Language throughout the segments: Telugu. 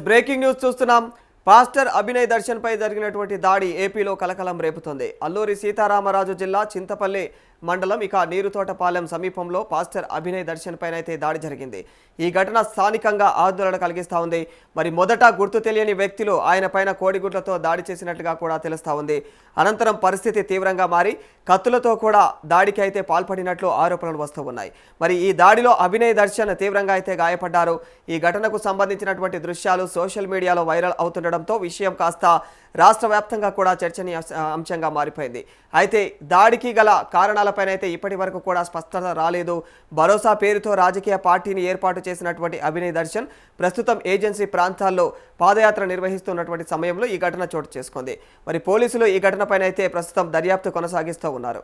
బ్రేకింగ్ న్యూస్ చూస్తున్నాం. పాస్టర్ అభినయ్ దర్శన్ పై జరిగినటువంటి దాడి ఏపీలో కలకలం రేపుతోంది. అల్లూరి సీతారామరాజు జిల్లా చింతపల్లి మండలం నీరుతోటపాలెం సమీపంలో పాస్టర్ అభినయ్ దర్శన్ పైన అయితే దాడి జరిగింది. ఈ ఘటన స్థానికంగా ఆందోళన కలిగిస్తా ఉంది. మరి మొదట గుర్తు తెలియని వ్యక్తులు ఆయన పైన కోడిగుడ్లతో దాడి చేసినట్లుగా కూడా తెలుస్తా ఉంది. అనంతరం పరిస్థితి తీవ్రంగా మారి కత్తులతో కూడా దాడికి అయితే పాల్పడినట్లు ఆరోపణలు వస్తూ ఉన్నాయి. మరి ఈ దాడిలో అభినయ్ దర్శన్ తీవ్రంగా అయితే గాయపడ్డారు. ఈ ఘటనకు సంబంధించినటువంటి దృశ్యాలు సోషల్ మీడియాలో వైరల్ అవుతుండడంతో విషయం కాస్త రాష్ట్ర వ్యాప్తంగా కూడా చర్చనీయాంశంగా మారిపోయింది. అయితే దాడికి గల కారణాలపైన అయితే ఇప్పటి వరకు కూడా స్పష్టత రాలేదు. భరోసా పేరుతో రాజకీయ పార్టీని ఏర్పాటు చేసినటువంటి అభినయ్ దర్శన్ ప్రస్తుతం ఏజెన్సీ ప్రాంతాల్లో పాదయాత్ర నిర్వహిస్తున్నటువంటి సమయంలో ఈ ఘటన చోటు చేసుకుంది. మరి పోలీసులు ఈ ఘటనపైన అయితే ప్రస్తుతం దర్యాప్తు కొనసాగిస్తూ ఉన్నారు.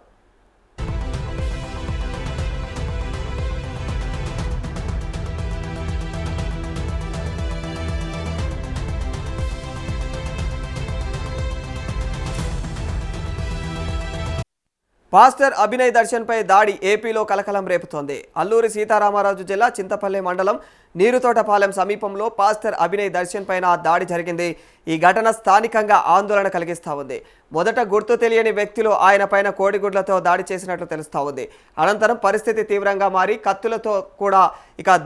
పాస్టర్ అభినయ్ దర్శన్ పై దాడి ఏపీలో కలకలం రేపుతోంది. అల్లూరి సీతారామరాజు జిల్లా చింతపల్లి మండలం నీరుతోటపాలెం సమీపంలో పాస్టర్ అభినయ్ దర్శన్ పైన దాడి జరిగింది. ఈ ఘటన స్థానికంగా ఆందోళన కలిగిస్తా ఉంది. మొదట గుర్తు తెలియని వ్యక్తులు ఆయన పైన కోడిగుడ్లతో దాడి చేసినట్లు తెలుస్తా ఉంది. అనంతరం పరిస్థితి తీవ్రంగా మారి కత్తులతో కూడా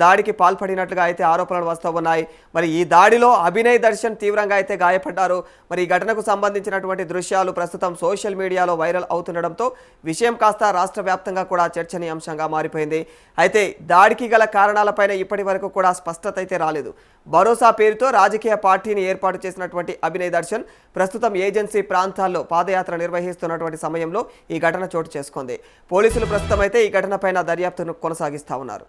దాడికి పాల్పడినట్లుగా అయితే ఆరోపణలు వస్తూ ఉన్నాయి. మరి ఈ దాడిలో అభినయ్ దర్శన్ తీవ్రంగా అయితే గాయపడ్డారు. మరి ఈ ఘటనకు సంబంధించినటువంటి దృశ్యాలు ప్రస్తుతం సోషల్ మీడియాలో వైరల్ అవుతుండడంతో విషయం కాస్త రాష్ట్ర వ్యాప్తంగా కూడా చర్చనీయాంశంగా మారిపోయింది. అయితే దాడికి గల కారణాలపైన ఇప్పటి వరకు కూడా స్పష్టత అయితే రాలేదు. భరోసా పేరుతో రాజకీయ పార్టీని ఏర్పాటు చేసినటువంటి అభినయ్ దర్శన్ ప్రస్తుతం ఏజెన్సీ ప్రాంతాల్లో పాదయాత్ర నిర్వహిస్తున్నటువంటి సమయంలో ఈ ఘటన చోటు చేసుకుంది. పోలీసులు ప్రస్తుతం అయితే ఈ ఘటనపైన దర్యాప్తును కొనసాగిస్తా ఉన్నారు.